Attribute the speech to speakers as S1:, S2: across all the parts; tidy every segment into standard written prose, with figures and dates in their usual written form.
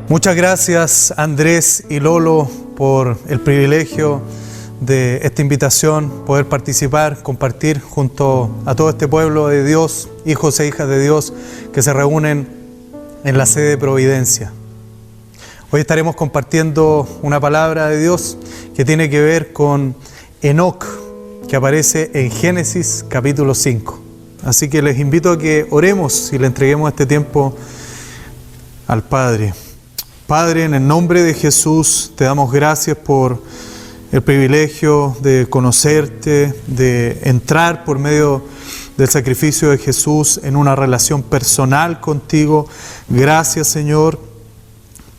S1: Muchas gracias Andrés y Lolo por el privilegio de esta invitación, poder participar, compartir junto a todo este pueblo de Dios, hijos e hijas de Dios que se reúnen en la sede de Providencia. Hoy estaremos compartiendo una palabra de Dios que tiene que ver con Enoc, que aparece en Génesis capítulo 5. Así que les invito a que oremos y le entreguemos este tiempo al Padre. Padre, en el nombre de Jesús, te damos gracias por el privilegio de conocerte, de entrar por medio del sacrificio de Jesús en una relación personal contigo. Gracias, Señor,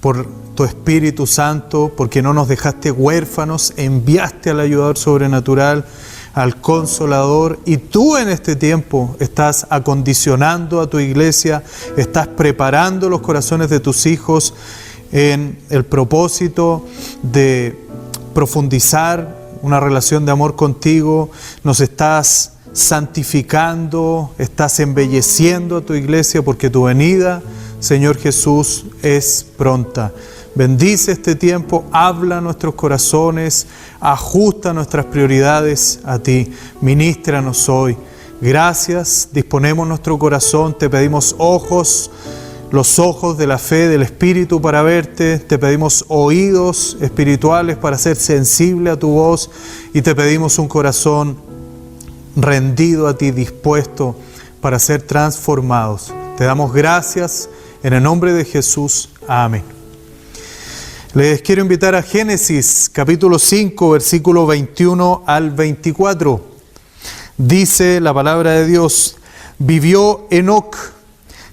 S1: por tu Espíritu Santo, porque no nos dejaste huérfanos, enviaste al ayudador sobrenatural, al Consolador, y tú en este tiempo estás acondicionando a tu iglesia, estás preparando los corazones de tus hijos en el propósito de profundizar una relación de amor contigo. Nos estás santificando, estás embelleciendo a tu iglesia porque tu venida, Señor Jesús, es pronta. Bendice este tiempo, habla a nuestros corazones, ajusta nuestras prioridades a ti. Ministranos hoy. Gracias, disponemos nuestro corazón, te pedimos los ojos de la fe, del Espíritu para verte, te pedimos oídos espirituales para ser sensible a tu voz y te pedimos un corazón rendido a ti, dispuesto para ser transformados. Te damos gracias en el nombre de Jesús. Amén. Les quiero invitar a Génesis capítulo 5, versículo 21 al 24. Dice la palabra de Dios: vivió Enoc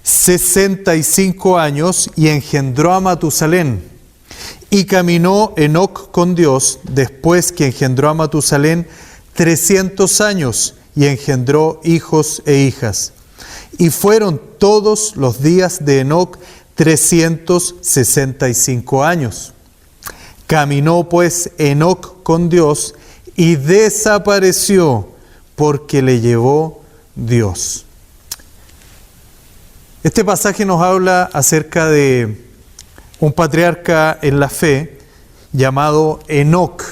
S1: 65 años y engendró a Matusalén. Y caminó Enoc con Dios después que engendró a Matusalén 300 años y engendró hijos e hijas. Y fueron todos los días de Enoc 365 años. Caminó pues Enoc con Dios y desapareció porque le llevó Dios. Este pasaje nos habla acerca de un patriarca en la fe llamado Enoc.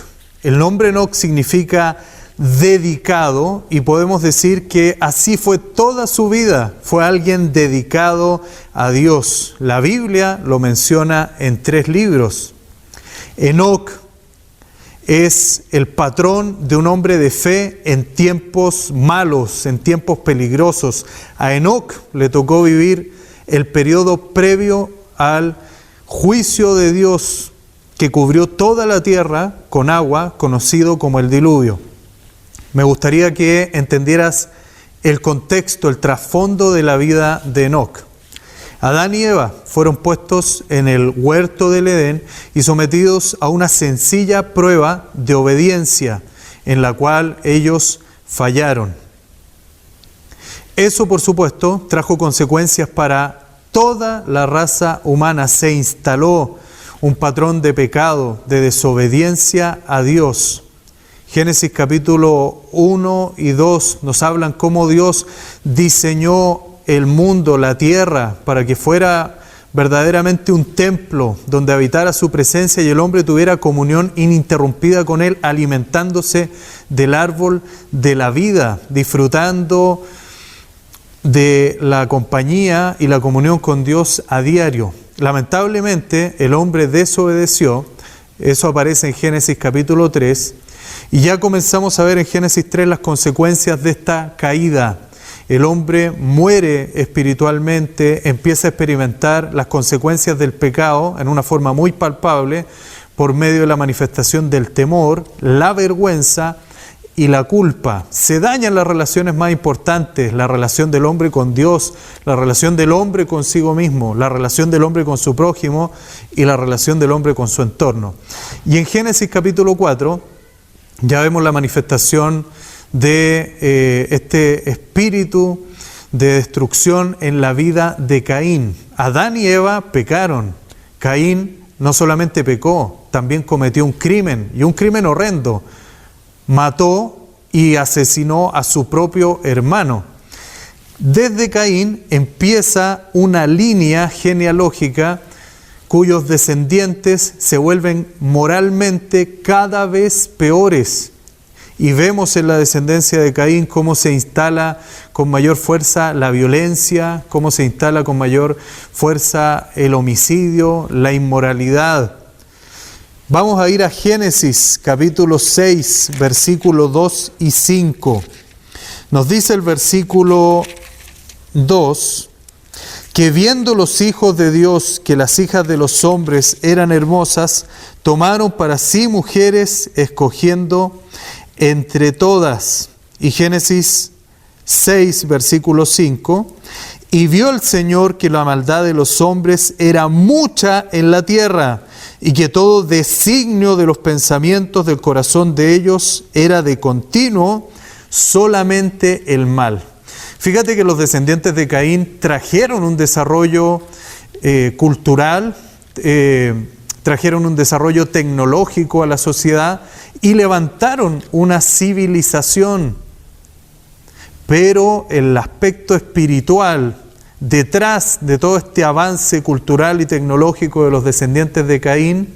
S1: El nombre Enoc significa dedicado y podemos decir que así fue toda su vida. Fue alguien dedicado a Dios. La Biblia lo menciona en 3 libros. Enoc es el patrón de un hombre de fe en tiempos malos, en tiempos peligrosos. A Enoc le tocó vivir el periodo previo al juicio de Dios que cubrió toda la tierra con agua, conocido como el diluvio. Me gustaría que entendieras el contexto, el trasfondo de la vida de Enoc. Adán y Eva fueron puestos en el huerto del Edén y sometidos a una sencilla prueba de obediencia en la cual ellos fallaron. Eso, por supuesto, trajo consecuencias para toda la raza humana. Se instaló un patrón de pecado, de desobediencia a Dios. Génesis capítulo 1 y 2 nos hablan cómo Dios diseñó el mundo, la tierra, para que fuera verdaderamente un templo donde habitara su presencia y el hombre tuviera comunión ininterrumpida con Él, alimentándose del árbol de la vida, disfrutando de la compañía y la comunión con Dios a diario. Lamentablemente, el hombre desobedeció. Eso aparece en Génesis capítulo 3. Y ya comenzamos a ver en Génesis 3 las consecuencias de esta caída. El hombre muere espiritualmente, empieza a experimentar las consecuencias del pecado en una forma muy palpable por medio de la manifestación del temor, la vergüenza y la culpa. Se dañan las relaciones más importantes, la relación del hombre con Dios, la relación del hombre consigo mismo, la relación del hombre con su prójimo y la relación del hombre con su entorno. Y en Génesis capítulo 4 ya vemos la manifestación de este espíritu de destrucción en la vida de Caín. Adán y Eva pecaron. Caín no solamente pecó, también cometió un crimen, y un crimen horrendo. Mató y asesinó a su propio hermano. Desde Caín empieza una línea genealógica cuyos descendientes se vuelven moralmente cada vez peores. Y vemos en la descendencia de Caín cómo se instala con mayor fuerza la violencia, cómo se instala con mayor fuerza el homicidio, la inmoralidad. Vamos a ir a Génesis capítulo 6, versículos 2 y 5. Nos dice el versículo 2, que viendo los hijos de Dios que las hijas de los hombres eran hermosas, tomaron para sí mujeres, escogiendo entre todas. Y Génesis 6, versículo 5, y vio el Señor que la maldad de los hombres era mucha en la tierra, y que todo designio de los pensamientos del corazón de ellos era de continuo solamente el mal. Fíjate que los descendientes de Caín trajeron un desarrollo cultural, trajeron un desarrollo tecnológico a la sociedad y levantaron una civilización. Pero el aspecto espiritual detrás de todo este avance cultural y tecnológico de los descendientes de Caín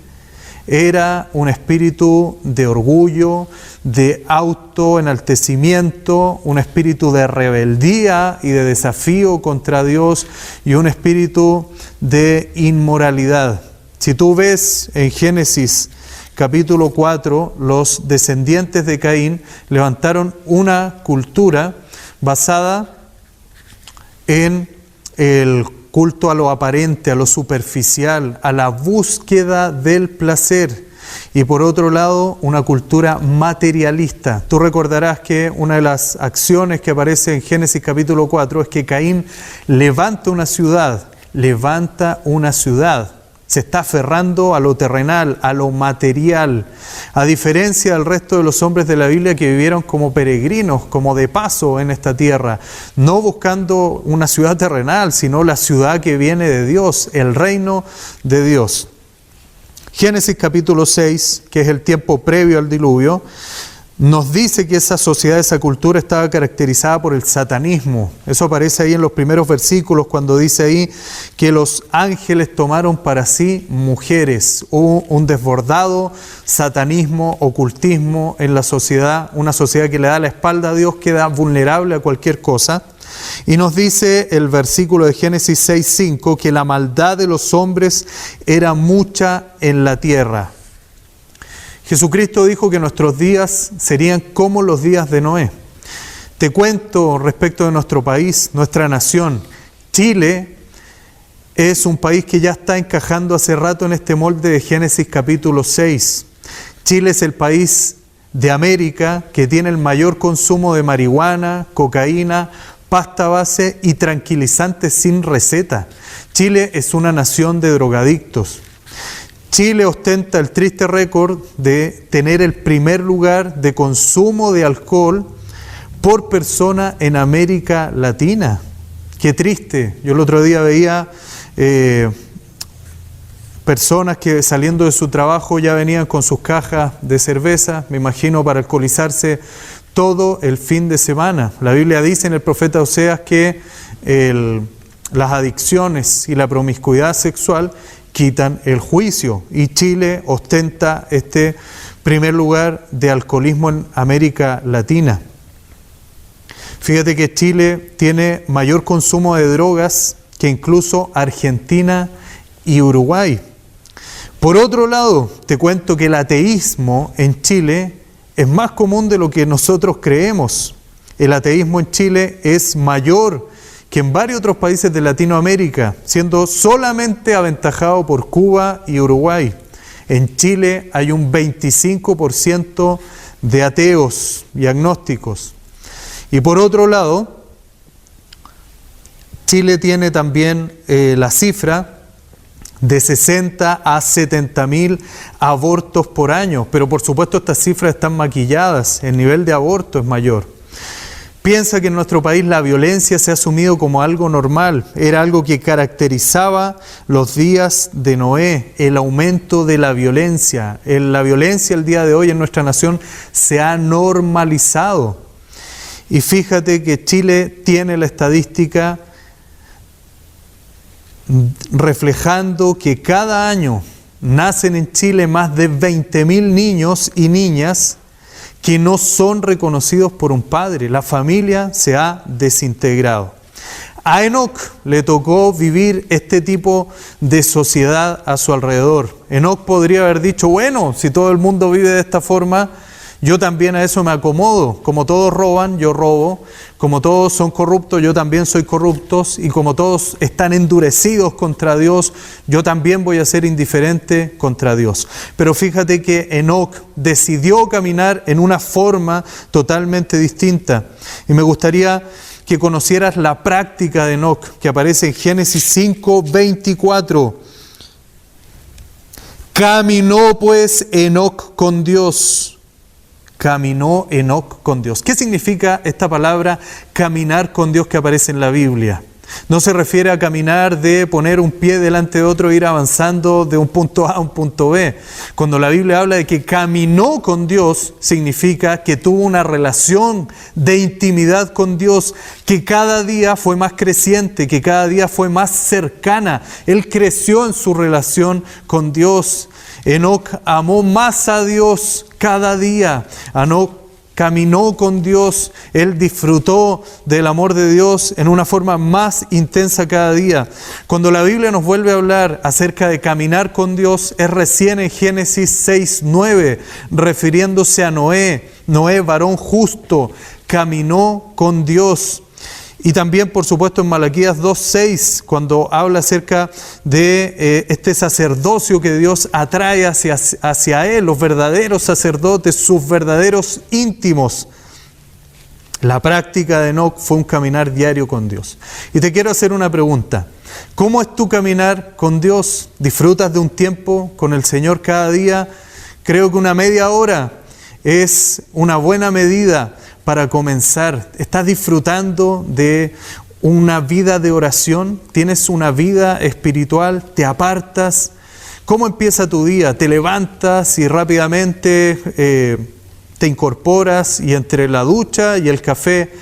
S1: era un espíritu de orgullo, de autoenaltecimiento, un espíritu de rebeldía y de desafío contra Dios y un espíritu de inmoralidad. Si tú ves en Génesis capítulo 4, los descendientes de Caín levantaron una cultura basada en el culto a lo aparente, a lo superficial, a la búsqueda del placer. Y por otro lado, una cultura materialista. Tú recordarás que una de las acciones que aparece en Génesis capítulo 4 es que Caín levanta una ciudad. Se está aferrando a lo terrenal, a lo material. A diferencia del resto de los hombres de la Biblia que vivieron como peregrinos, como de paso en esta tierra, no buscando una ciudad terrenal, sino la ciudad que viene de Dios, el reino de Dios. Génesis capítulo 6, que es el tiempo previo al diluvio, nos dice que esa sociedad, esa cultura estaba caracterizada por el satanismo. Eso aparece ahí en los primeros versículos cuando dice ahí que los ángeles tomaron para sí mujeres. Hubo un desbordado satanismo, ocultismo en la sociedad, una sociedad que le da la espalda a Dios, queda vulnerable a cualquier cosa. Y nos dice el versículo de Génesis 6:5 que la maldad de los hombres era mucha en la tierra. Jesucristo dijo que nuestros días serían como los días de Noé. Te cuento respecto de nuestro país, nuestra nación. Chile es un país que ya está encajando hace rato en este molde de Génesis capítulo 6. Chile es el país de América que tiene el mayor consumo de marihuana, cocaína, pasta base y tranquilizantes sin receta. Chile es una nación de drogadictos. Chile ostenta el triste récord de tener el primer lugar de consumo de alcohol por persona en América Latina. Qué triste. Yo el otro día veía personas que saliendo de su trabajo ya venían con sus cajas de cerveza, me imagino para alcoholizarse todo el fin de semana. La Biblia dice en el profeta Oseas que las adicciones y la promiscuidad sexual quitan el juicio, y Chile ostenta este primer lugar de alcoholismo en América Latina. Fíjate que Chile tiene mayor consumo de drogas que incluso Argentina y Uruguay. Por otro lado, te cuento que el ateísmo en Chile es más común de lo que nosotros creemos. El ateísmo en Chile es mayor que en varios otros países de Latinoamérica, siendo solamente aventajado por Cuba y Uruguay. En Chile hay un 25% de ateos y agnósticos. Y por otro lado, Chile tiene también la cifra de 60 a 70 mil abortos por año, pero por supuesto estas cifras están maquilladas, el nivel de aborto es mayor. Piensa que en nuestro país la violencia se ha asumido como algo normal, era algo que caracterizaba los días de Noé, el aumento de la violencia. La violencia el día de hoy en nuestra nación se ha normalizado. Y fíjate que Chile tiene la estadística reflejando que cada año nacen en Chile más de 20.000 niños y niñas que no son reconocidos por un padre. La familia se ha desintegrado. A Enoc le tocó vivir este tipo de sociedad a su alrededor. Enoc podría haber dicho, bueno, si todo el mundo vive de esta forma, yo también a eso me acomodo. Como todos roban, yo robo. Como todos son corruptos, yo también soy corrupto. Y como todos están endurecidos contra Dios, yo también voy a ser indiferente contra Dios. Pero fíjate que Enoc decidió caminar en una forma totalmente distinta. Y me gustaría que conocieras la práctica de Enoc, que aparece en Génesis 5:24. Caminó pues Enoc con Dios. Caminó Enoc con Dios. ¿Qué significa esta palabra caminar con Dios que aparece en la Biblia? No se refiere a caminar de poner un pie delante de otro e ir avanzando de un punto A a un punto B. Cuando la Biblia habla de que caminó con Dios, significa que tuvo una relación de intimidad con Dios que cada día fue más creciente, que cada día fue más cercana. Él creció en su relación con Dios. Enoc amó más a Dios cada día. Enoc caminó con Dios, él disfrutó del amor de Dios en una forma más intensa cada día. Cuando la Biblia nos vuelve a hablar acerca de caminar con Dios, es recién en Génesis 6:9, refiriéndose a Noé. Noé, varón justo, caminó con Dios. Y también, por supuesto, en Malaquías 2:6, cuando habla acerca de este sacerdocio que Dios atrae hacia Él, los verdaderos sacerdotes, sus verdaderos íntimos. La práctica de Enoc fue un caminar diario con Dios. Y te quiero hacer una pregunta. ¿Cómo es tu caminar con Dios? ¿Disfrutas de un tiempo con el Señor cada día? Creo que una media hora es una buena medida para comenzar. ¿Estás disfrutando de una vida de oración? ¿Tienes una vida espiritual? ¿Te apartas? ¿Cómo empieza tu día? ¿Te levantas y rápidamente te incorporas y entre la ducha y el café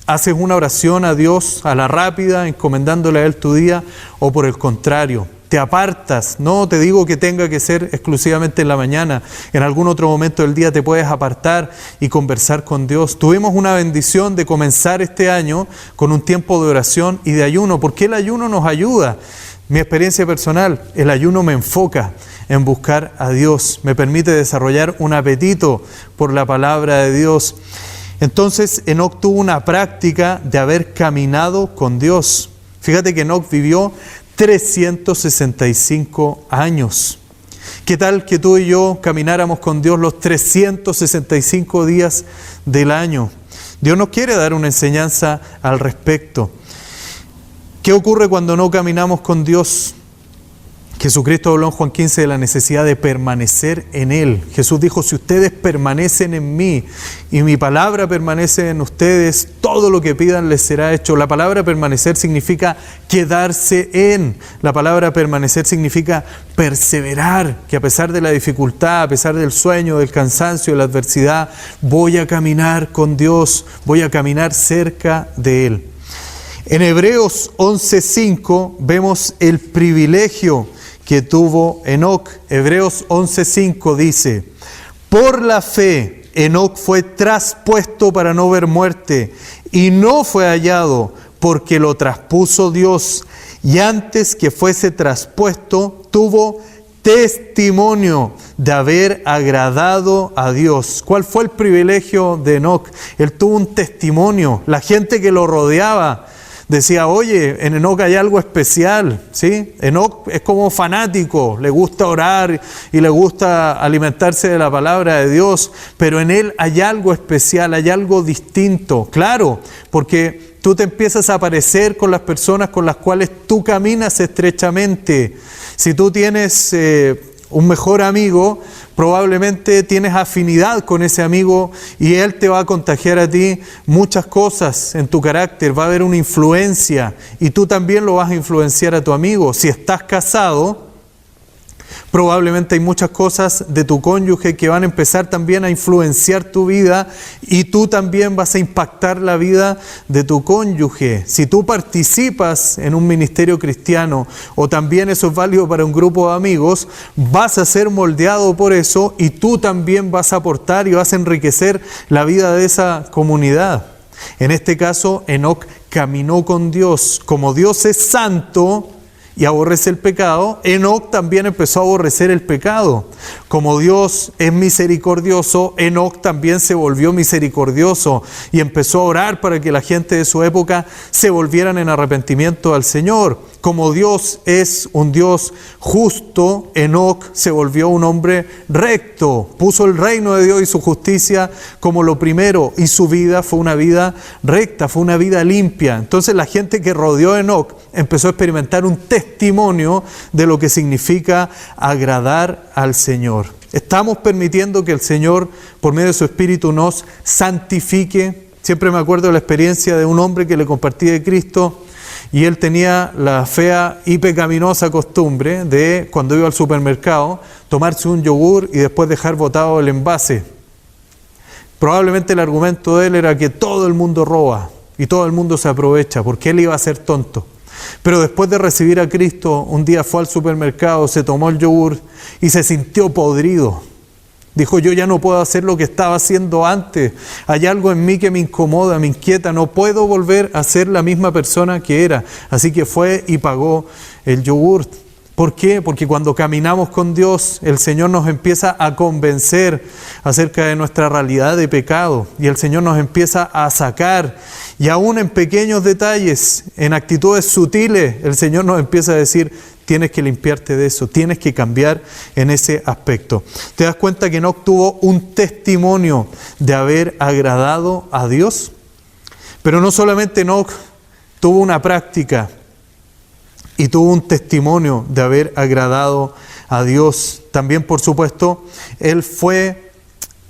S1: haces una oración a Dios a la rápida, encomendándole a Él tu día? ¿O por el contrario, te apartas? No te digo que tenga que ser exclusivamente en la mañana. En algún otro momento del día te puedes apartar y conversar con Dios. Tuvimos una bendición de comenzar este año con un tiempo de oración y de ayuno. ¿Por qué el ayuno nos ayuda? Mi experiencia personal, el ayuno me enfoca en buscar a Dios. Me permite desarrollar un apetito por la palabra de Dios. Entonces, Enoc tuvo una práctica de haber caminado con Dios. Fíjate que Enoc vivió 365 años. ¿Qué tal que tú y yo camináramos con Dios los 365 días del año? Dios nos quiere dar una enseñanza al respecto. ¿Qué ocurre cuando no caminamos con Dios? Jesucristo habló en Juan 15 de la necesidad de permanecer en Él. Jesús dijo, si ustedes permanecen en mí y mi palabra permanece en ustedes, todo lo que pidan les será hecho. La palabra permanecer significa quedarse en. La palabra permanecer significa perseverar, que a pesar de la dificultad, a pesar del sueño, del cansancio, de la adversidad, voy a caminar con Dios, voy a caminar cerca de Él. En Hebreos 11:5 vemos el privilegio que tuvo Enoc. Hebreos 11:5 dice, por la fe Enoc fue traspuesto para no ver muerte y no fue hallado porque lo traspuso Dios, y antes que fuese traspuesto tuvo testimonio de haber agradado a Dios. ¿Cuál fue el privilegio de Enoc? Él tuvo un testimonio. La gente que lo rodeaba decía, oye, en Enoc hay algo especial, ¿sí? Enoc es como fanático, le gusta orar y le gusta alimentarse de la palabra de Dios, pero en él hay algo especial, hay algo distinto. Claro, porque tú te empiezas a parecer con las personas con las cuales tú caminas estrechamente. Si tú tienes un mejor amigo, probablemente tienes afinidad con ese amigo y él te va a contagiar a ti muchas cosas en tu carácter, va a haber una influencia y tú también lo vas a influenciar a tu amigo. Si estás casado, Probablemente hay muchas cosas de tu cónyuge que van a empezar también a influenciar tu vida y tú también vas a impactar la vida de tu cónyuge. Si tú participas en un ministerio cristiano o también eso es válido para un grupo de amigos, vas a ser moldeado por eso y tú también vas a aportar y vas a enriquecer la vida de esa comunidad. En este caso, Enoc caminó con Dios. Como Dios es santo y aborrece el pecado, Enoc también empezó a aborrecer el pecado. Como Dios es misericordioso, Enoc también se volvió misericordioso y empezó a orar para que la gente de su época se volvieran en arrepentimiento al Señor. Como Dios es un Dios justo, Enoc se volvió un hombre recto, puso el reino de Dios y su justicia como lo primero, y su vida fue una vida recta, fue una vida limpia. Entonces la gente que rodeó a Enoc empezó a experimentar un testimonio de lo que significa agradar al Señor. Estamos permitiendo que el Señor, por medio de su Espíritu, nos santifique. Siempre me acuerdo de la experiencia de un hombre que le compartí de Cristo, y él tenía la fea y pecaminosa costumbre de, cuando iba al supermercado, tomarse un yogur y después dejar botado el envase. Probablemente el argumento de él era que todo el mundo roba y todo el mundo se aprovecha, porque él iba a ser tonto. Pero después de recibir a Cristo, un día fue al supermercado, se tomó el yogur y se sintió podrido. Dijo, yo ya no puedo hacer lo que estaba haciendo antes. Hay algo en mí que me incomoda, me inquieta. No puedo volver a ser la misma persona que era. Así que fue y pagó el yogur. ¿Por qué? Porque cuando caminamos con Dios, el Señor nos empieza a convencer acerca de nuestra realidad de pecado. Y el Señor nos empieza a sacar. Y aún en pequeños detalles, en actitudes sutiles, el Señor nos empieza a decir, tienes que limpiarte de eso, tienes que cambiar en ese aspecto. ¿Te das cuenta que Enoc tuvo un testimonio de haber agradado a Dios? Pero no solamente Enoc tuvo una práctica y tuvo un testimonio de haber agradado a Dios. También, por supuesto, él fue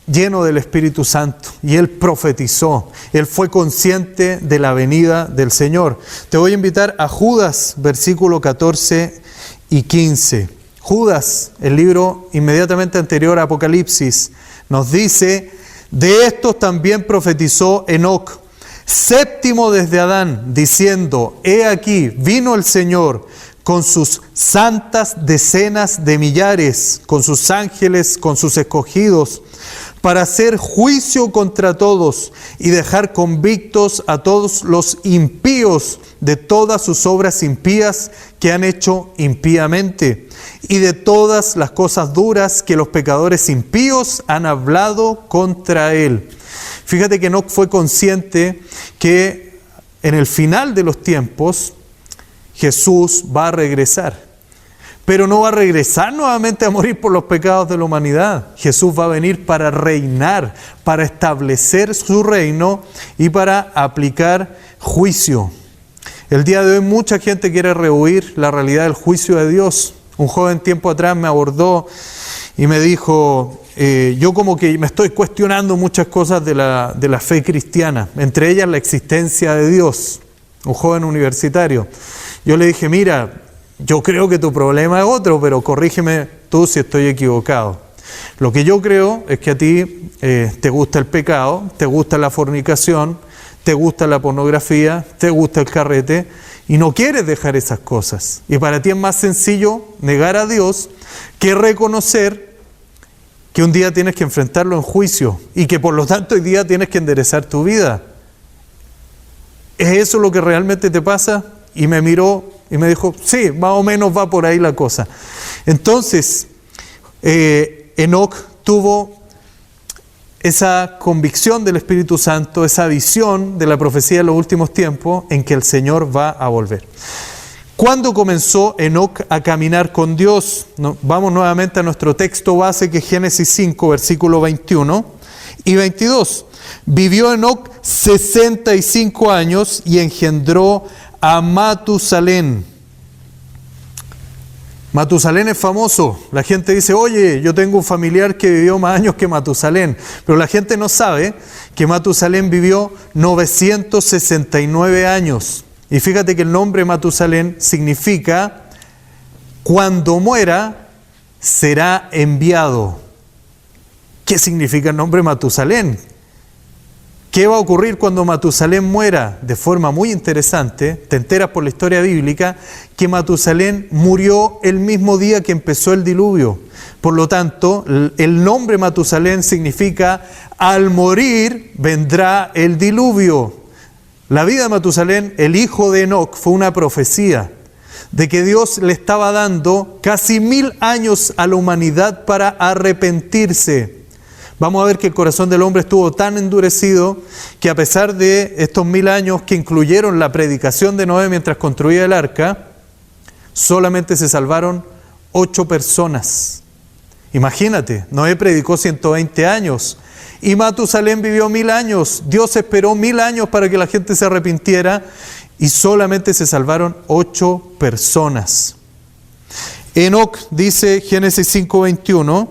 S1: lleno del Espíritu Santo y él profetizó. Él fue consciente de la venida del Señor. Te voy a invitar a Judas, versículo 14 y 15. Judas, el libro inmediatamente anterior a Apocalipsis, nos dice, de estos también profetizó Enoc, séptimo desde Adán, diciendo, he aquí, vino el Señor con sus santas decenas de millares, con sus ángeles, con sus escogidos, para hacer juicio contra todos y dejar convictos a todos los impíos de todas sus obras impías que han hecho impíamente y de todas las cosas duras que los pecadores impíos han hablado contra él. Fíjate que Enoc fue consciente que en el final de los tiempos Jesús va a regresar. Pero no va a regresar nuevamente a morir por los pecados de la humanidad. Jesús va a venir para reinar, para establecer su reino y para aplicar juicio. El día de hoy mucha gente quiere rehuir la realidad del juicio de Dios. Un joven tiempo atrás me abordó y me dijo, yo como que me estoy cuestionando muchas cosas de la fe cristiana, entre ellas la existencia de Dios. Un joven universitario. Yo le dije, mira, yo creo que tu problema es otro, pero corrígeme tú si estoy equivocado. Lo que yo creo es que a ti te gusta el pecado, te gusta la fornicación, te gusta la pornografía, te gusta el carrete y no quieres dejar esas cosas. Y para ti es más sencillo negar a Dios que reconocer que un día tienes que enfrentarlo en juicio y que por lo tanto hoy día tienes que enderezar tu vida. ¿Es eso lo que realmente te pasa? Y me miró y me dijo, sí, más o menos va por ahí la cosa. Entonces, Enoc tuvo esa convicción del Espíritu Santo, esa visión de la profecía de los últimos tiempos en que el Señor va a volver. ¿Cuándo comenzó Enoc a caminar con Dios? Vamos nuevamente a nuestro texto base, que es Génesis 5, versículo 21 y 22. Vivió Enoc 65 años y engendró a Matusalén. Matusalén es famoso. La gente dice, oye, yo tengo un familiar que vivió más años que Matusalén. Pero la gente no sabe que Matusalén vivió 969 años. Y fíjate que el nombre Matusalén significa, cuando muera, será enviado. ¿Qué significa el nombre Matusalén? ¿Qué va a ocurrir cuando Matusalén muera? De forma muy interesante, te enteras por la historia bíblica que Matusalén murió el mismo día que empezó el diluvio. Por lo tanto, el nombre Matusalén significa al morir vendrá el diluvio. La vida de Matusalén, el hijo de Enoc, fue una profecía de que Dios le estaba dando casi 1000 años a la humanidad para arrepentirse. Vamos a ver que el corazón del hombre estuvo tan endurecido que a pesar de estos 1000 años que incluyeron la predicación de Noé mientras construía el arca, solamente se salvaron 8 personas. Imagínate, Noé predicó 120 años y Matusalén vivió 1000 años. Dios esperó 1000 años para que la gente se arrepintiera y solamente se salvaron 8 personas. Enoc, dice Génesis 5:21,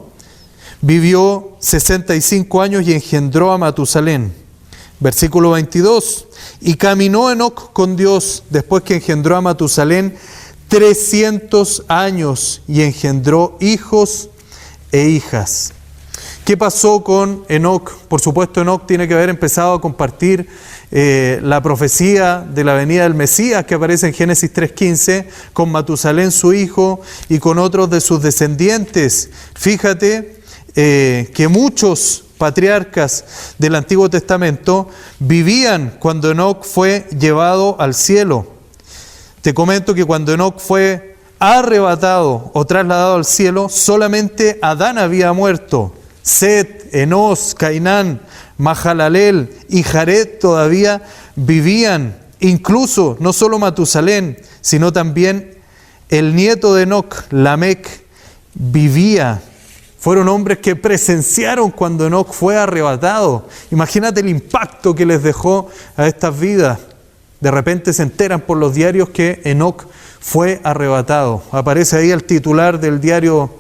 S1: vivió 65 años y engendró a Matusalén. Versículo 22, y caminó Enoc con Dios después que engendró a Matusalén 300 años y engendró hijos e hijas. ¿Qué pasó con Enoc? Por supuesto, Enoc tiene que haber empezado a compartir la profecía de la venida del Mesías que aparece en Génesis 3:15 con Matusalén su hijo y con otros de sus descendientes. Fíjate que muchos patriarcas del Antiguo Testamento vivían cuando Enoc fue llevado al cielo. Te comento que cuando Enoc fue arrebatado o trasladado al cielo, solamente Adán había muerto. Set, Enos, Cainán, Mahalalel y Jared todavía vivían. Incluso no solo Matusalén, sino también el nieto de Enoc, Lamec, vivía. Fueron hombres que presenciaron cuando Enoc fue arrebatado. Imagínate el impacto que les dejó a estas vidas. De repente se enteran por los diarios que Enoc fue arrebatado. Aparece ahí el titular del diario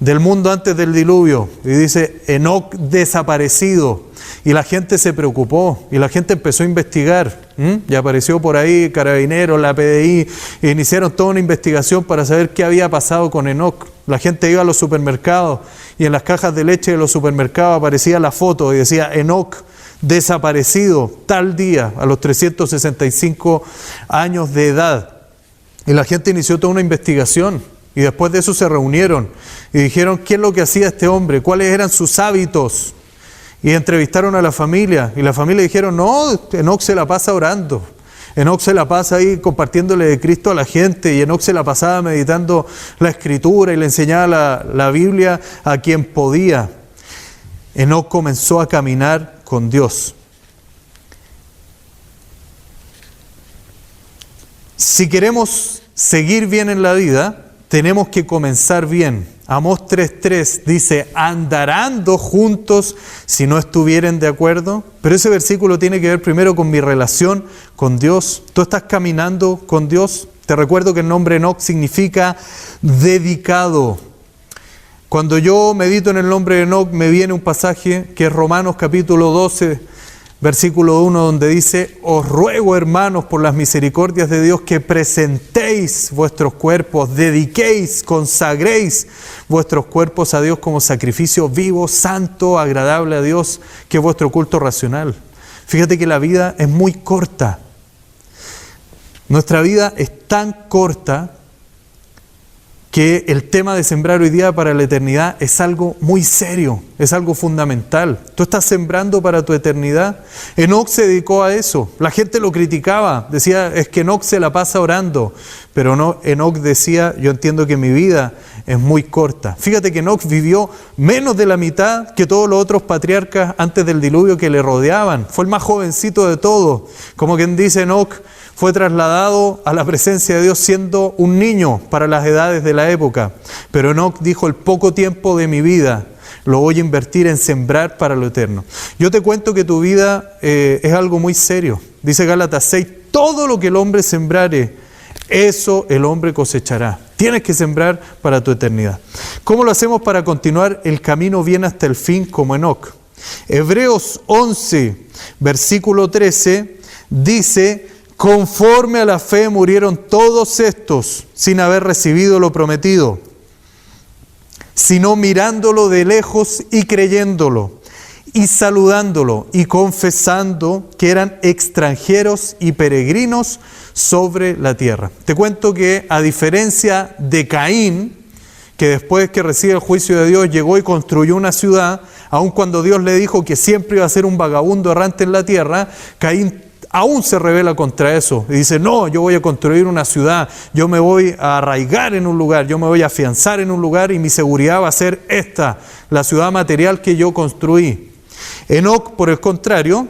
S1: del mundo antes del diluvio y dice Enoc desaparecido. Y la gente se preocupó y la gente empezó a investigar. Y apareció por ahí Carabineros, la PDI, e iniciaron toda una investigación para saber qué había pasado con Enoc. La gente iba a los supermercados y en las cajas de leche de los supermercados aparecía la foto y decía Enoc desaparecido tal día a los 365 años de edad. Y la gente inició toda una investigación y después de eso se reunieron y dijeron qué es lo que hacía este hombre, cuáles eran sus hábitos. Y entrevistaron a la familia y la familia dijeron, no, Enoc se la pasa orando. Enoc se la pasa ahí compartiéndole de Cristo a la gente y Enoc se la pasaba meditando la Escritura y le enseñaba la Biblia a quien podía. Enoc comenzó a caminar con Dios. Si queremos seguir bien en la vida, tenemos que comenzar bien. Amós 3:3 dice, ¿andarán dos juntos si no estuvieren de acuerdo? Pero ese versículo tiene que ver primero con mi relación con Dios. ¿Tú estás caminando con Dios? Te recuerdo que el nombre Enoc significa dedicado. Cuando yo medito en el nombre de Enoc, me viene un pasaje que es Romanos capítulo 12, versículo 1, donde dice, os ruego, hermanos, por las misericordias de Dios, que presentéis vuestros cuerpos, dediquéis, consagréis vuestros cuerpos a Dios como sacrificio vivo, santo, agradable a Dios, que es vuestro culto racional. Fíjate que la vida es muy corta. Nuestra vida es tan corta que el tema de sembrar hoy día para la eternidad es algo muy serio, es algo fundamental. ¿Tú estás sembrando para tu eternidad? Enoc se dedicó a eso. La gente lo criticaba, decía, es que Enoc se la pasa orando. Pero no, Enoc decía, yo entiendo que mi vida es muy corta. Fíjate que Enoc vivió menos de la mitad que todos los otros patriarcas antes del diluvio que le rodeaban. Fue el más jovencito de todos. Como quien dice, Enoc fue trasladado a la presencia de Dios siendo un niño para las edades de la época. Pero Enoc dijo, el poco tiempo de mi vida lo voy a invertir en sembrar para lo eterno. Yo te cuento que tu vida es algo muy serio. Dice Gálatas 6, todo lo que el hombre sembrare, eso el hombre cosechará. Tienes que sembrar para tu eternidad. ¿Cómo lo hacemos para continuar el camino bien hasta el fin como Enoc? Hebreos 11, versículo 13, dice, conforme a la fe murieron todos estos sin haber recibido lo prometido. sino mirándolo de lejos y creyéndolo, y saludándolo y confesando que eran extranjeros y peregrinos sobre la tierra. Te cuento que a diferencia de Caín, que después que recibe el juicio de Dios llegó y construyó una ciudad, aun cuando Dios le dijo que siempre iba a ser un vagabundo errante en la tierra, Caín aún se rebela contra eso y dice: no, yo voy a construir una ciudad, yo me voy a arraigar en un lugar, yo me voy a afianzar en un lugar y mi seguridad va a ser esta, la ciudad material que yo construí. Enoc, por el contrario,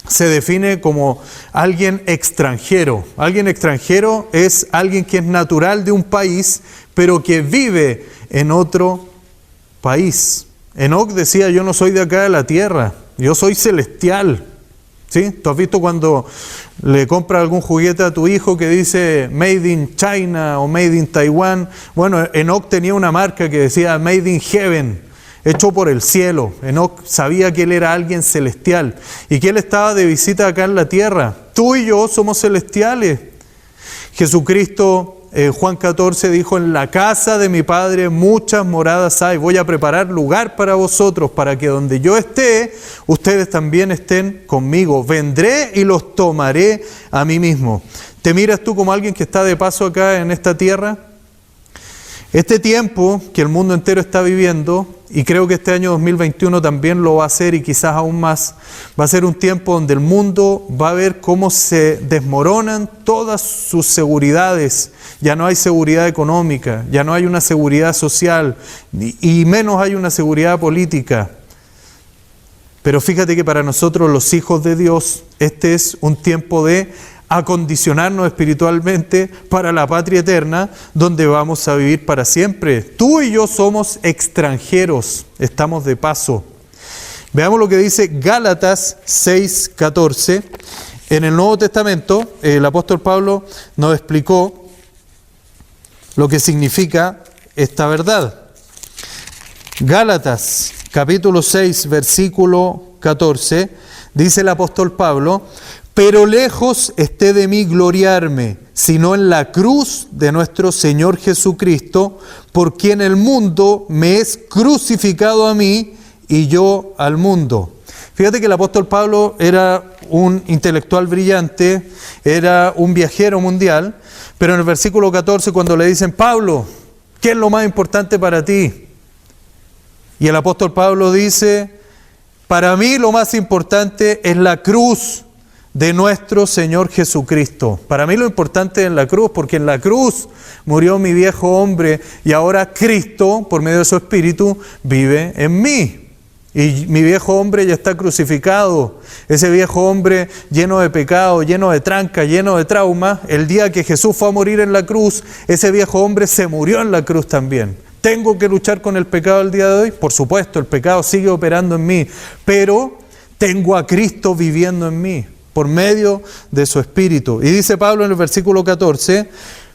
S1: se define como alguien extranjero. Alguien extranjero es alguien que es natural de un país, pero que vive en otro país. Enoc decía: yo no soy de acá de la tierra, yo soy celestial. ¿Sí? ¿Tú has visto cuando le compras algún juguete a tu hijo que dice Made in China o Made in Taiwan? Bueno, Enoc tenía una marca que decía Made in Heaven, hecho por el cielo. Enoc sabía que él era alguien celestial y que él estaba de visita acá en la tierra. Tú y yo somos celestiales. Jesucristo, Juan 14 dijo: en la casa de mi Padre muchas moradas hay, voy a preparar lugar para vosotros, para que donde yo esté, ustedes también estén conmigo. Vendré y los tomaré a mí mismo. ¿Te miras tú como alguien que está de paso acá en esta tierra? Este tiempo que el mundo entero está viviendo, y creo que este año 2021 también lo va a hacer y quizás aún más, va a ser un tiempo donde el mundo va a ver cómo se desmoronan todas sus seguridades. Ya no hay seguridad económica, ya no hay una seguridad social y menos hay una seguridad política. Pero fíjate que para nosotros los hijos de Dios, este es un tiempo de acondicionarnos espiritualmente para la patria eterna, donde vamos a vivir para siempre. Tú y yo somos extranjeros, estamos de paso. Veamos lo que dice Gálatas 6:14. En el Nuevo Testamento, el apóstol Pablo nos explicó lo que significa esta verdad. Gálatas capítulo 6, versículo 14, dice el apóstol Pablo: pero lejos esté de mí gloriarme, sino en la cruz de nuestro Señor Jesucristo, por quien el mundo me es crucificado a mí y yo al mundo. Fíjate que el apóstol Pablo era un intelectual brillante, era un viajero mundial, pero en el versículo 14 cuando le dicen: Pablo, ¿qué es lo más importante para ti? Y el apóstol Pablo dice: para mí lo más importante es la cruz de nuestro Señor Jesucristo. Para mí lo importante es la cruz, porque en la cruz murió mi viejo hombre y ahora Cristo, por medio de su Espíritu, vive en mí. Y mi viejo hombre ya está crucificado. Ese viejo hombre lleno de pecado, lleno de trancas, lleno de traumas. El día que Jesús fue a morir en la cruz, ese viejo hombre se murió en la cruz también. ¿Tengo que luchar con el pecado el día de hoy? Por supuesto, el pecado sigue operando en mí, pero tengo a Cristo viviendo en mí, por medio de su Espíritu. Y dice Pablo en el versículo 14: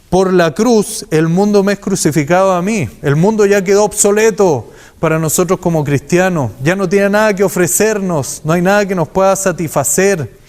S1: por la cruz el mundo me es crucificado a mí. El mundo ya quedó obsoleto para nosotros como cristianos. Ya no tiene nada que ofrecernos, no hay nada que nos pueda satisfacer.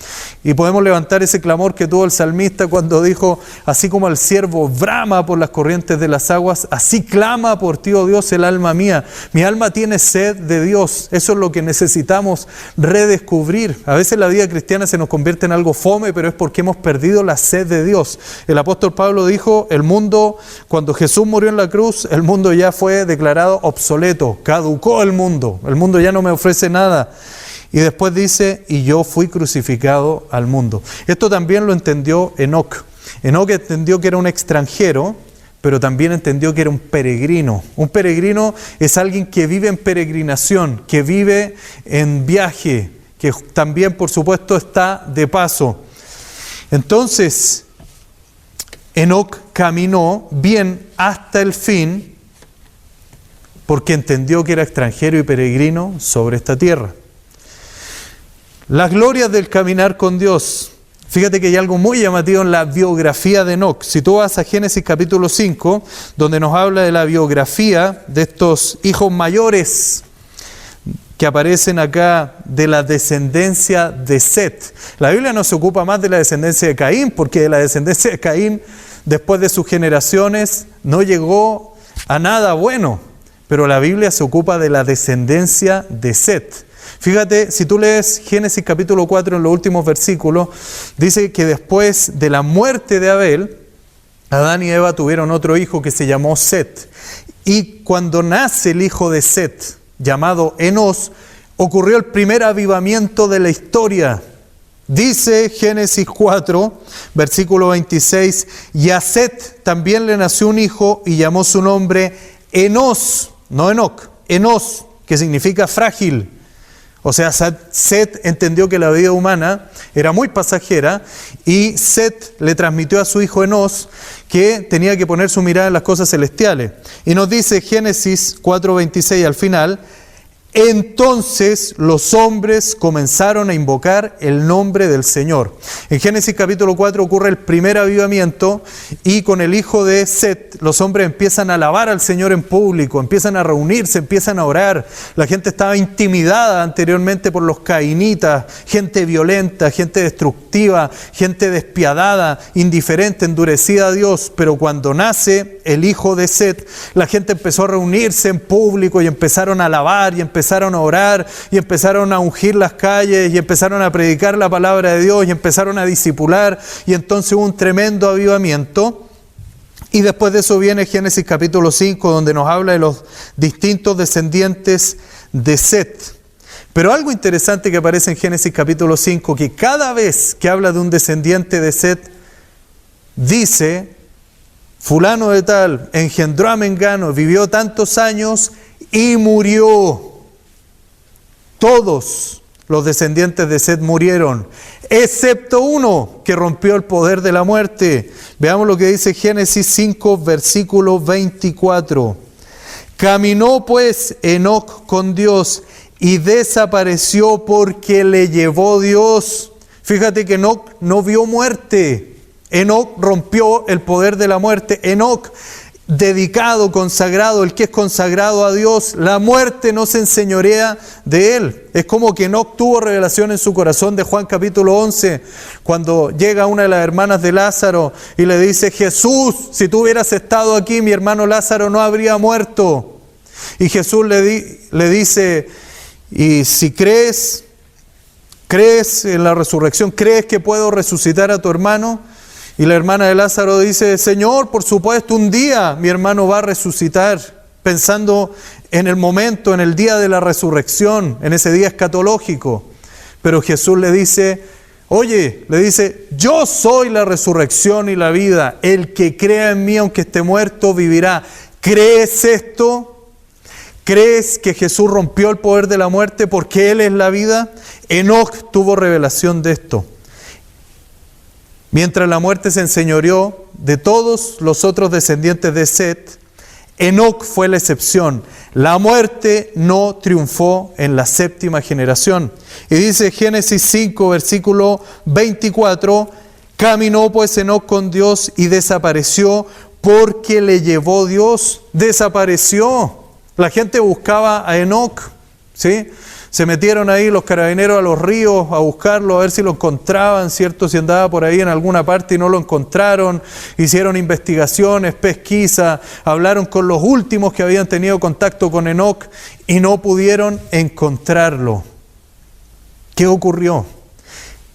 S1: Y podemos levantar ese clamor que tuvo el salmista cuando dijo: así como el ciervo brama por las corrientes de las aguas, así clama por ti, oh Dios, el alma mía. Mi alma tiene sed de Dios. Eso es lo que necesitamos redescubrir. A veces la vida cristiana se nos convierte en algo fome, pero es porque hemos perdido la sed de Dios. El apóstol Pablo dijo: el mundo, cuando Jesús murió en la cruz, el mundo ya fue declarado obsoleto, caducó el mundo ya no me ofrece nada. Y después dice: y yo fui crucificado al mundo. Esto también lo entendió Enoc. Enoc entendió que era un extranjero, pero también entendió que era un peregrino. Un peregrino es alguien que vive en peregrinación, que vive en viaje, que también, por supuesto, está de paso. Entonces, Enoc caminó bien hasta el fin, porque entendió que era extranjero y peregrino sobre esta tierra. Las glorias del caminar con Dios. Fíjate que hay algo muy llamativo en la biografía de Enoc. Si tú vas a Génesis capítulo 5, donde nos habla de la biografía de estos hijos mayores que aparecen acá de la descendencia de Set. La Biblia no se ocupa más de la descendencia de Caín, porque de la descendencia de Caín, después de sus generaciones, no llegó a nada bueno. pero la Biblia se ocupa de la descendencia de Set. Fíjate, si tú lees Génesis capítulo 4 en los últimos versículos, dice que después de la muerte de Abel, Adán y Eva tuvieron otro hijo que se llamó Set. Y cuando nace el hijo de Set, llamado Enós, ocurrió el primer avivamiento de la historia. Dice Génesis 4, versículo 26, y a Set también le nació un hijo y llamó su nombre Enós, no Enoc, Enós, que significa frágil. O sea, Set entendió que la vida humana era muy pasajera y Set le transmitió a su hijo Enós que tenía que poner su mirada en las cosas celestiales. Y nos dice Génesis 4:26 al final, entonces los hombres comenzaron a invocar el nombre del Señor. En Génesis capítulo 4 ocurre el primer avivamiento y con el hijo de Set los hombres empiezan a alabar al Señor en público, empiezan a reunirse, empiezan a orar. La gente estaba intimidada anteriormente por los cainitas, gente violenta, gente destructiva, gente despiadada, indiferente, endurecida a Dios. Pero cuando nace el hijo de Set, la gente empezó a reunirse en público y empezaron a alabar y empezaron a orar y empezaron a ungir las calles y empezaron a predicar la palabra de Dios y empezaron a discipular y entonces hubo un tremendo avivamiento. Y después de eso viene Génesis capítulo 5 donde nos habla de los distintos descendientes de Set. Pero algo interesante que aparece en Génesis capítulo 5, que cada vez que habla de un descendiente de Set, dice, fulano de tal engendró a Mengano, vivió tantos años y murió. Todos los descendientes de Set murieron, excepto uno que rompió el poder de la muerte. Veamos lo que dice Génesis 5, versículo 24. Caminó pues Enoc con Dios y desapareció porque le llevó Dios. Fíjate que Enoc no vio muerte. Enoc rompió el poder de la muerte. Enoc, dedicado, consagrado, el que es consagrado a Dios, la muerte no se enseñorea de él. Es como que Enoc tuvo revelación en su corazón de Juan capítulo 11, cuando llega una de las hermanas de Lázaro y le dice, Jesús, si tú hubieras estado aquí, mi hermano Lázaro no habría muerto. Y Jesús le dice, y si crees en la resurrección, ¿crees que puedo resucitar a tu hermano? Y la hermana de Lázaro dice, Señor, por supuesto, un día mi hermano va a resucitar, pensando en el momento, en el día de la resurrección, en ese día escatológico. Pero Jesús le dice, yo soy la resurrección y la vida, el que crea en mí, aunque esté muerto, vivirá. ¿Crees esto? ¿Crees que Jesús rompió el poder de la muerte porque Él es la vida? Enoc tuvo revelación de esto. Mientras la muerte se enseñoreó de todos los otros descendientes de Set, Enoc fue la excepción. La muerte no triunfó en la séptima generación. Y dice Génesis 5, versículo 24, caminó pues Enoc con Dios y desapareció porque le llevó Dios. Desapareció. La gente buscaba a Enoc, ¿sí? Se metieron ahí los carabineros a los ríos a buscarlo, a ver si lo encontraban, ¿cierto? Si andaba por ahí en alguna parte y no lo encontraron. Hicieron investigaciones, pesquisa, hablaron con los últimos que habían tenido contacto con Enoc y no pudieron encontrarlo. ¿Qué ocurrió?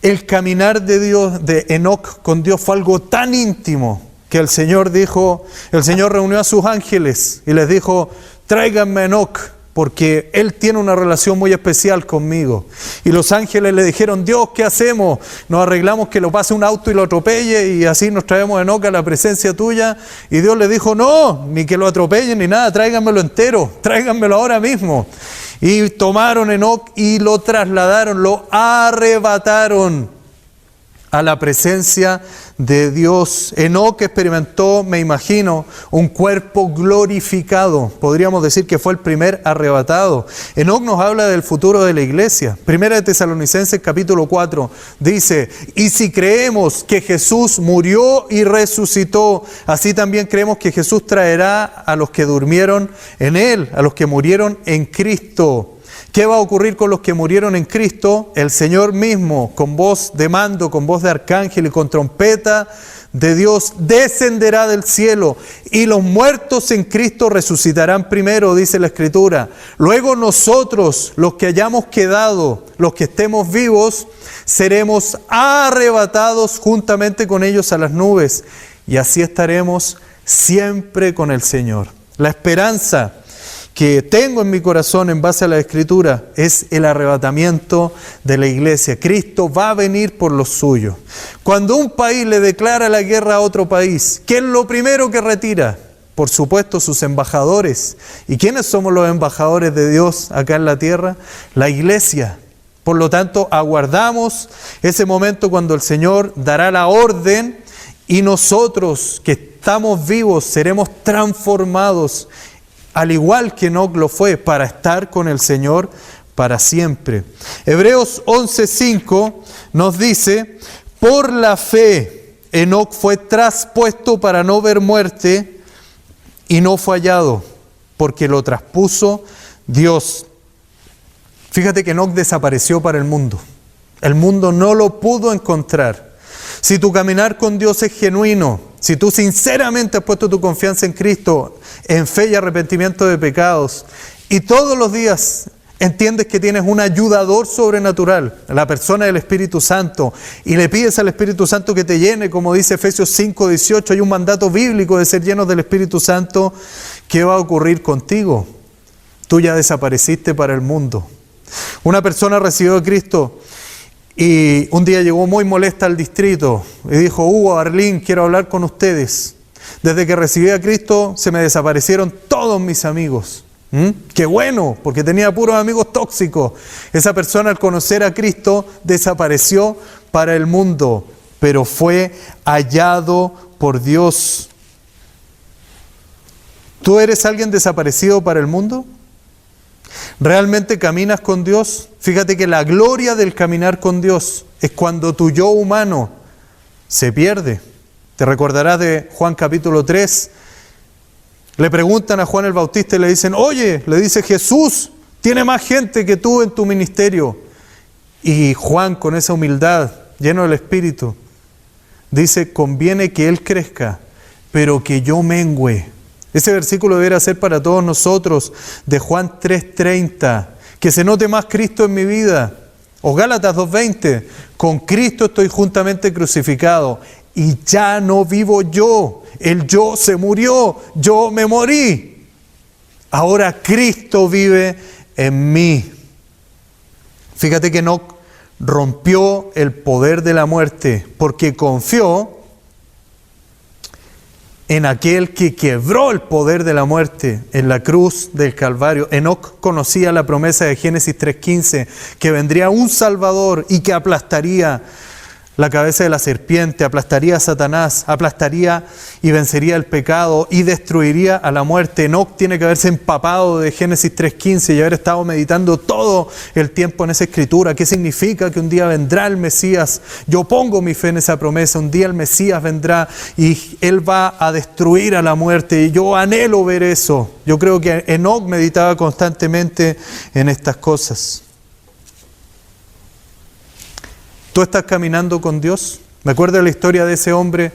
S1: El caminar de Dios, de Enoc con Dios, fue algo tan íntimo que el Señor reunió a sus ángeles y les dijo, tráiganme a Enoc, porque Él tiene una relación muy especial conmigo. Y los ángeles le dijeron, Dios, ¿qué hacemos? Nos arreglamos que lo pase un auto y lo atropelle y así nos traemos a Enoc a la presencia tuya. Y Dios le dijo, no, ni que lo atropellen ni nada, tráiganmelo entero, tráiganmelo ahora mismo. Y tomaron a Enoc y lo trasladaron, lo arrebataron a la presencia de Dios. Enoc experimentó, me imagino, un cuerpo glorificado. Podríamos decir que fue el primer arrebatado. Enoc nos habla del futuro de la iglesia. Primera de Tesalonicenses capítulo 4 dice, y si creemos que Jesús murió y resucitó, así también creemos que Jesús traerá a los que durmieron en Él, a los que murieron en Cristo. ¿Qué va a ocurrir con los que murieron en Cristo? El Señor mismo, con voz de mando, con voz de arcángel y con trompeta, de Dios descenderá del cielo y los muertos en Cristo resucitarán primero, dice la Escritura. Luego nosotros, los que hayamos quedado, los que estemos vivos, seremos arrebatados juntamente con ellos a las nubes y así estaremos siempre con el Señor. La esperanza que tengo en mi corazón en base a la Escritura es el arrebatamiento de la iglesia. Cristo va a venir por los suyos. Cuando un país le declara la guerra a otro país, ¿qué es lo primero que retira? Por supuesto, sus embajadores. ¿Y quiénes somos los embajadores de Dios acá en la tierra? La iglesia. Por lo tanto, aguardamos ese momento cuando el Señor dará la orden y nosotros que estamos vivos seremos transformados al igual que Enoc lo fue, para estar con el Señor para siempre. Hebreos 11:5 nos dice, por la fe Enoc fue traspuesto para no ver muerte y no fue hallado, porque lo traspuso Dios. Fíjate que Enoc desapareció para el mundo. El mundo no lo pudo encontrar. Si tu caminar con Dios es genuino, si tú sinceramente has puesto tu confianza en Cristo, en fe y arrepentimiento de pecados, y todos los días entiendes que tienes un ayudador sobrenatural, la persona del Espíritu Santo, y le pides al Espíritu Santo que te llene, como dice Efesios 5:18, hay un mandato bíblico de ser llenos del Espíritu Santo, ¿qué va a ocurrir contigo? Tú ya desapareciste para el mundo. Una persona recibió a Cristo y un día llegó muy molesta al distrito y dijo, Hugo, Arlín, quiero hablar con ustedes. Desde que recibí a Cristo se me desaparecieron todos mis amigos. ¡Qué bueno! Porque tenía puros amigos tóxicos. Esa persona al conocer a Cristo desapareció para el mundo, pero fue hallado por Dios. ¿Tú eres alguien desaparecido para el mundo? ¿Realmente caminas con Dios? Fíjate que la gloria del caminar con Dios es cuando tu yo humano se pierde. Te recordarás de Juan capítulo 3. Le preguntan a Juan el Bautista y le dicen, oye, le dice Jesús, tiene más gente que tú en tu ministerio. Y Juan, con esa humildad, lleno del Espíritu, dice, conviene que Él crezca, pero que yo mengüe. Ese versículo debería ser para todos nosotros, de Juan 3:30, que se note más Cristo en mi vida. O Gálatas 2:20, con Cristo estoy juntamente crucificado, y ya no vivo yo, el yo se murió, yo me morí. Ahora Cristo vive en mí. Fíjate que Enoc rompió el poder de la muerte, porque confió en aquel que quebró el poder de la muerte en la cruz del Calvario. Enoc conocía la promesa de Génesis 3:15, que vendría un Salvador y que aplastaría la cabeza de la serpiente, aplastaría a Satanás, aplastaría y vencería el pecado y destruiría a la muerte. Enoc tiene que haberse empapado de Génesis 3:15 y haber estado meditando todo el tiempo en esa escritura. ¿Qué significa? Que un día vendrá el Mesías. Yo pongo mi fe en esa promesa. Un día el Mesías vendrá y Él va a destruir a la muerte. Y yo anhelo ver eso. Yo creo que Enoc meditaba constantemente en estas cosas. ¿Tú estás caminando con Dios? Me acuerdo de la historia de ese hombre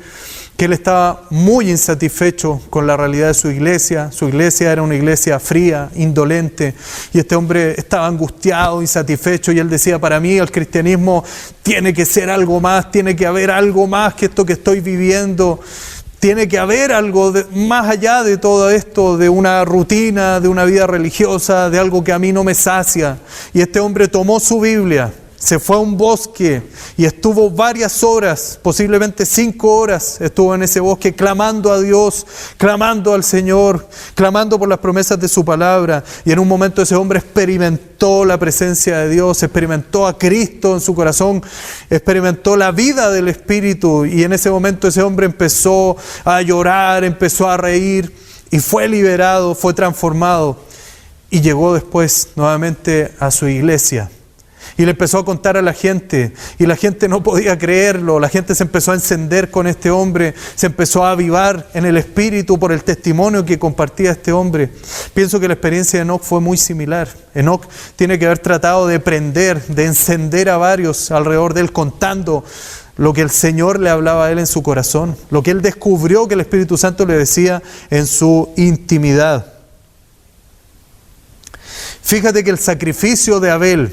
S1: que él estaba muy insatisfecho con la realidad de su iglesia. Su iglesia era una iglesia fría, indolente, y este hombre estaba angustiado, insatisfecho, y él decía, para mí el cristianismo tiene que ser algo más, tiene que haber algo más que esto que estoy viviendo. Tiene que haber algo más allá de todo esto, de una rutina, de una vida religiosa, de algo que a mí no me sacia. Y este hombre tomó su Biblia, se fue a un bosque y estuvo varias horas, posiblemente 5 horas, estuvo en ese bosque clamando a Dios, clamando al Señor, clamando por las promesas de su palabra. Y en un momento ese hombre experimentó la presencia de Dios, experimentó a Cristo en su corazón, experimentó la vida del Espíritu. Y en ese momento ese hombre empezó a llorar, empezó a reír y fue liberado, fue transformado. Y llegó después nuevamente a su iglesia. Y le empezó a contar a la gente, y la gente no podía creerlo. La gente se empezó a encender con este hombre, se empezó a avivar en el espíritu por el testimonio que compartía este hombre. Pienso que la experiencia de Enoc fue muy similar. Enoc tiene que haber tratado de prender, de encender a varios alrededor de él, contando lo que el Señor le hablaba a él en su corazón, lo que él descubrió que el Espíritu Santo le decía en su intimidad. Fíjate que el sacrificio de Abel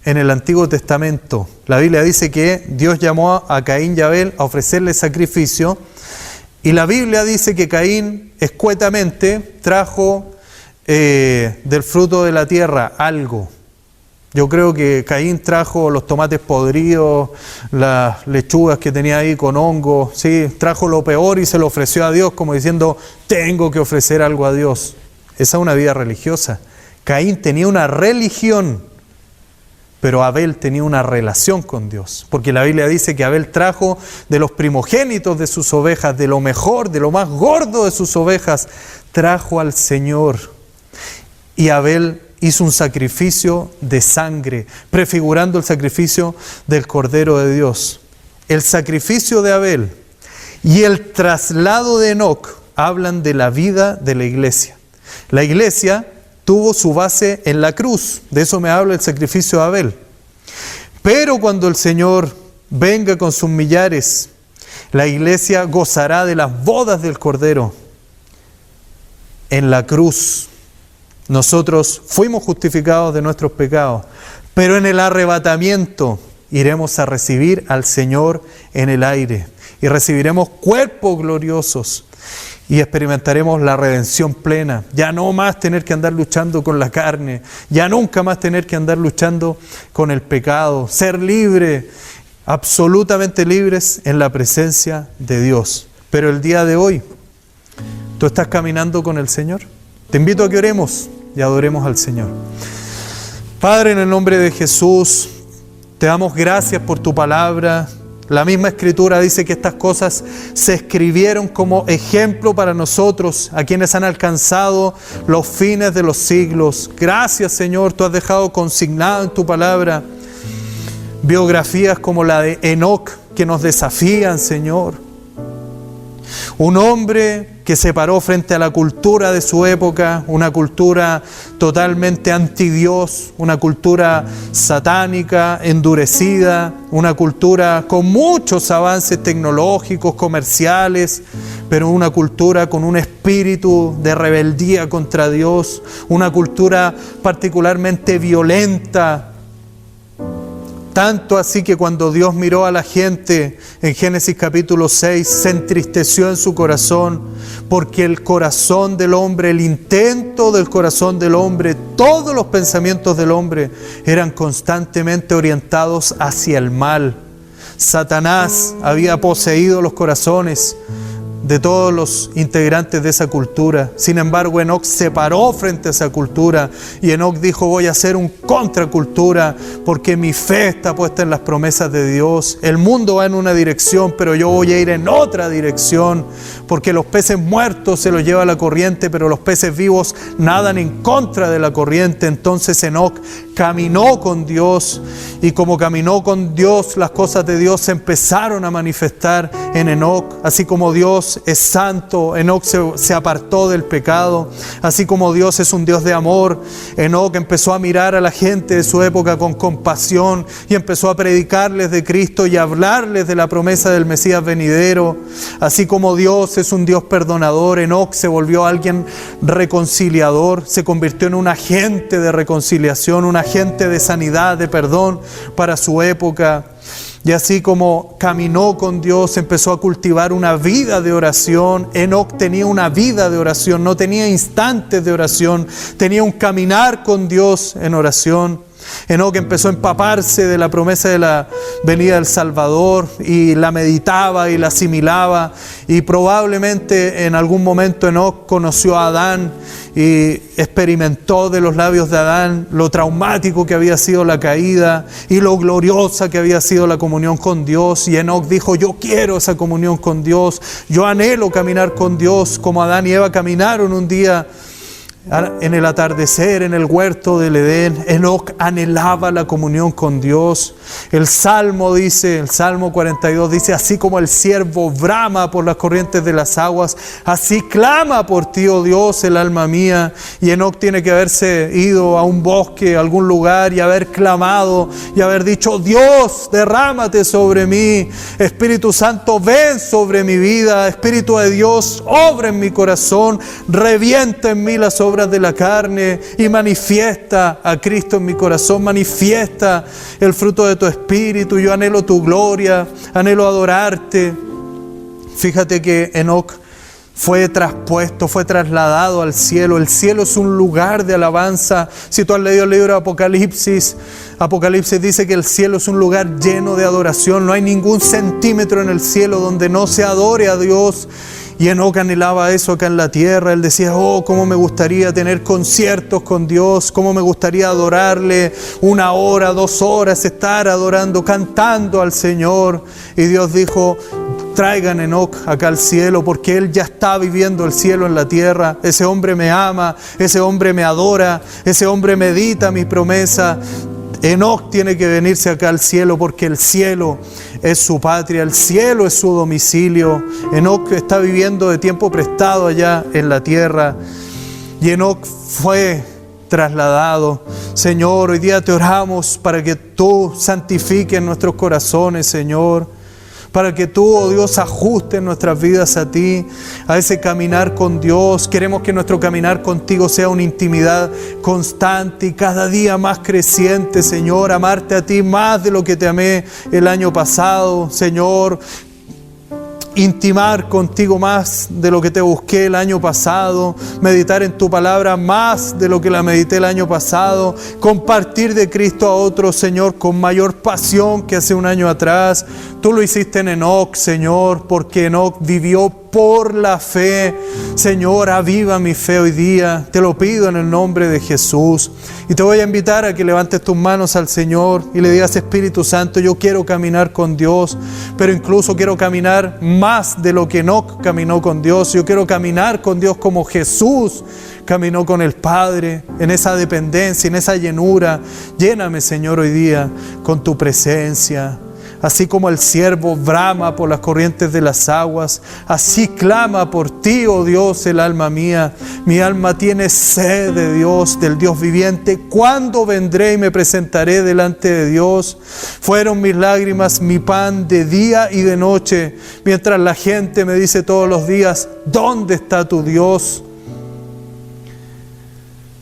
S1: en el Antiguo Testamento, la Biblia dice que Dios llamó a Caín y a Abel a ofrecerle sacrificio, y la Biblia dice que Caín escuetamente trajo del fruto de la tierra algo. Yo creo que Caín trajo los tomates podridos, las lechugas que tenía ahí con hongo, ¿sí? Trajo lo peor y se lo ofreció a Dios como diciendo, tengo que ofrecer algo a Dios. Esa es una vida religiosa. Caín tenía una religión, pero Abel tenía una relación con Dios. Porque la Biblia dice que Abel trajo de los primogénitos de sus ovejas, de lo mejor, de lo más gordo de sus ovejas, trajo al Señor. Y Abel hizo un sacrificio de sangre, prefigurando el sacrificio del Cordero de Dios. El sacrificio de Abel y el traslado de Enoc hablan de la vida de la iglesia. La iglesia tuvo su base en la cruz, de eso me habla el sacrificio de Abel. Pero cuando el Señor venga con sus millares, la iglesia gozará de las bodas del Cordero. En la cruz nosotros fuimos justificados de nuestros pecados, pero en el arrebatamiento iremos a recibir al Señor en el aire y recibiremos cuerpos gloriosos y experimentaremos la redención plena. Ya no más tener que andar luchando con la carne, ya nunca más tener que andar luchando con el pecado, ser libre, absolutamente libres en la presencia de Dios. Pero el día de hoy, ¿tú estás caminando con el Señor? Te invito a que oremos y adoremos al Señor. Padre, en el nombre de Jesús, te damos gracias por tu palabra. La misma Escritura dice que estas cosas se escribieron como ejemplo para nosotros, a quienes han alcanzado los fines de los siglos. Gracias, Señor, tú has dejado consignado en tu palabra biografías como la de Enoc que nos desafían, Señor. Un hombre que se paró frente a la cultura de su época, una cultura totalmente anti-Dios, una cultura satánica, endurecida, una cultura con muchos avances tecnológicos, comerciales, pero una cultura con un espíritu de rebeldía contra Dios, una cultura particularmente violenta. Tanto así que cuando Dios miró a la gente en Génesis capítulo 6, se entristeció en su corazón, porque el corazón del hombre, el intento del corazón del hombre, todos los pensamientos del hombre eran constantemente orientados hacia el mal. Satanás había poseído los corazones de todos los integrantes de esa cultura. Sin embargo, Enoc se paró frente a esa cultura y Enoc dijo: voy a hacer un contracultura porque mi fe está puesta en las promesas de Dios. El mundo va en una dirección, pero yo voy a ir en otra dirección, porque los peces muertos se los lleva la corriente, pero los peces vivos nadan en contra de la corriente. Entonces Enoc caminó con Dios, y como caminó con Dios, las cosas de Dios se empezaron a manifestar en Enoc. Así como Dios es santo, Enoc se apartó del pecado. Así como Dios es un Dios de amor, Enoc empezó a mirar a la gente de su época con compasión y empezó a predicarles de Cristo y a hablarles de la promesa del Mesías venidero. Así como Dios es un Dios perdonador, Enoc se volvió alguien reconciliador, se convirtió en un agente de reconciliación, un agente de sanidad, de perdón para su época. Y así como caminó con Dios, empezó a cultivar una vida de oración. Enoc tenía una vida de oración, no tenía instantes de oración, tenía un caminar con Dios en oración. Enoc empezó a empaparse de la promesa de la venida del Salvador y la meditaba y la asimilaba, y probablemente en algún momento Enoc conoció a Adán y experimentó de los labios de Adán lo traumático que había sido la caída y lo gloriosa que había sido la comunión con Dios. Y Enoc dijo: yo quiero esa comunión con Dios, yo anhelo caminar con Dios como Adán y Eva caminaron un día En el atardecer, en el huerto del Edén, Enoc anhelaba la comunión con Dios. El Salmo 42 dice, así como el ciervo brama por las corrientes de las aguas, así clama por ti, oh Dios, el alma mía. Y Enoc tiene que haberse ido a un bosque, a algún lugar, y haber clamado, y haber dicho, Dios, derrámate sobre mí. Espíritu Santo, ven sobre mi vida. Espíritu de Dios, obra en mi corazón, revienta en mí las obras de la carne y manifiesta a Cristo en mi corazón, manifiesta el fruto de tu Espíritu. Yo anhelo tu gloria, anhelo adorarte. Fíjate que Enoc fue traspuesto, fue trasladado al cielo. El cielo es un lugar de alabanza. Si tú has leído el libro de Apocalipsis, Apocalipsis dice que el cielo es un lugar lleno de adoración. No hay ningún centímetro en el cielo donde no se adore a Dios. Y Enoc anhelaba eso acá en la tierra. Él decía, oh, cómo me gustaría tener conciertos con Dios, cómo me gustaría adorarle 1 hora, 2 horas, estar adorando, cantando al Señor. Y Dios dijo, traigan Enoc acá al cielo, porque él ya está viviendo el cielo en la tierra. Ese hombre me ama, ese hombre me adora, ese hombre medita mi promesa. Enoc tiene que venirse acá al cielo, porque el cielo es su patria, el cielo es su domicilio. Enoc está viviendo de tiempo prestado allá en la tierra. Y Enoc fue trasladado. Señor, hoy día te oramos para que tú santifiques nuestros corazones, Señor. Para que tú, oh Dios, ajustes nuestras vidas a ti, a ese caminar con Dios. Queremos que nuestro caminar contigo sea una intimidad constante y cada día más creciente, Señor. Amarte a ti más de lo que te amé el año pasado, Señor. Intimar contigo más de lo que te busqué el año pasado, meditar en tu palabra más de lo que la medité el año pasado, compartir de Cristo a otros, Señor, con mayor pasión que hace un año atrás. Tú lo hiciste en Enoc, Señor, porque Enoc vivió por la fe. Señor, aviva mi fe hoy día. Te lo pido en el nombre de Jesús. Y te voy a invitar a que levantes tus manos al Señor y le digas, Espíritu Santo, yo quiero caminar con Dios, pero incluso quiero caminar más de lo que Enoc caminó con Dios. Yo quiero caminar con Dios como Jesús caminó con el Padre, en esa dependencia, en esa llenura. Lléname, Señor, hoy día con tu presencia. Así como el ciervo brama por las corrientes de las aguas, así clama por ti, oh Dios, el alma mía. Mi alma tiene sed de Dios, del Dios viviente. ¿Cuándo vendré y me presentaré delante de Dios? Fueron mis lágrimas mi pan de día y de noche, mientras la gente me dice todos los días, ¿dónde está tu Dios?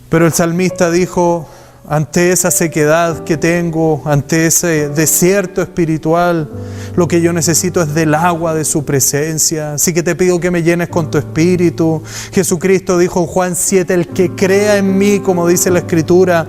S1: Pero el salmista dijo, ante esa sequedad que tengo, ante ese desierto espiritual, lo que yo necesito es del agua de su presencia. Así que te pido que me llenes con tu Espíritu. Jesucristo dijo en Juan 7, el que crea en mí, como dice la Escritura,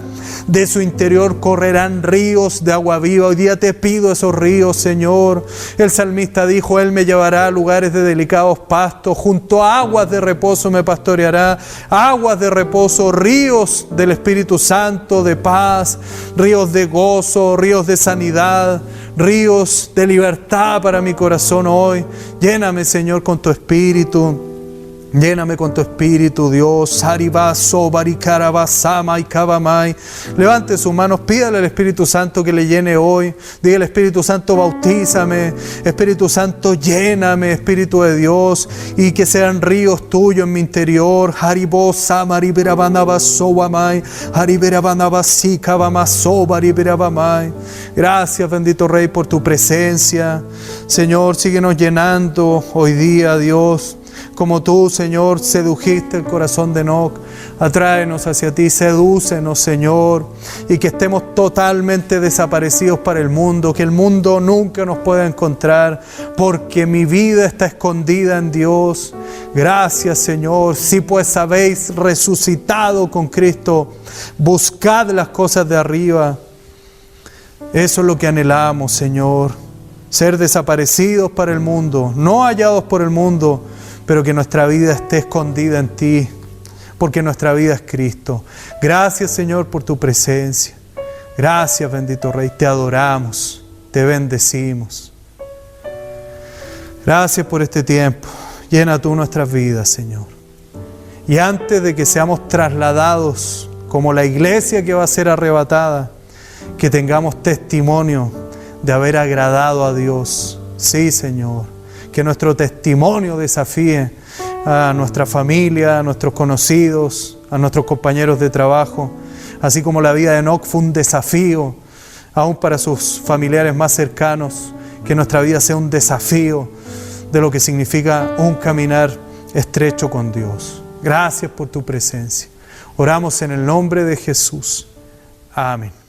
S1: de su interior correrán ríos de agua viva. Hoy día te pido esos ríos, Señor. El salmista dijo, Él me llevará a lugares de delicados pastos, junto a aguas de reposo me pastoreará, aguas de reposo, ríos del Espíritu Santo, de paz, ríos de gozo, ríos de sanidad, ríos de libertad para mi corazón hoy. Lléname, Señor, con tu Espíritu. Lléname con tu Espíritu, Dios. Levante sus manos, pídale al Espíritu Santo que le llene hoy. Diga al Espíritu Santo, bautízame. Espíritu Santo, lléname, Espíritu de Dios, y que sean ríos tuyos en mi interior. Gracias, bendito Rey, por tu presencia. Señor, síguenos llenando hoy día, Dios. Como tú, Señor, sedujiste el corazón de Enoc, atráenos hacia ti, sedúcenos, Señor, y que estemos totalmente desaparecidos para el mundo, que el mundo nunca nos pueda encontrar, porque mi vida está escondida en Dios. Gracias, Señor. Si pues habéis resucitado con Cristo, buscad las cosas de arriba. Eso es lo que anhelamos, Señor, ser desaparecidos para el mundo, no hallados por el mundo, pero que nuestra vida esté escondida en ti, porque nuestra vida es Cristo. Gracias, Señor, por tu presencia. Gracias, bendito Rey. Te adoramos, te bendecimos. Gracias por este tiempo. Llena tú nuestras vidas, Señor. Y antes de que seamos trasladados como la iglesia que va a ser arrebatada, que tengamos testimonio de haber agradado a Dios. Sí, Señor. Que nuestro testimonio desafíe a nuestra familia, a nuestros conocidos, a nuestros compañeros de trabajo. Así como la vida de Enoc fue un desafío, aún para sus familiares más cercanos. Que nuestra vida sea un desafío de lo que significa un caminar estrecho con Dios. Gracias por tu presencia. Oramos en el nombre de Jesús. Amén.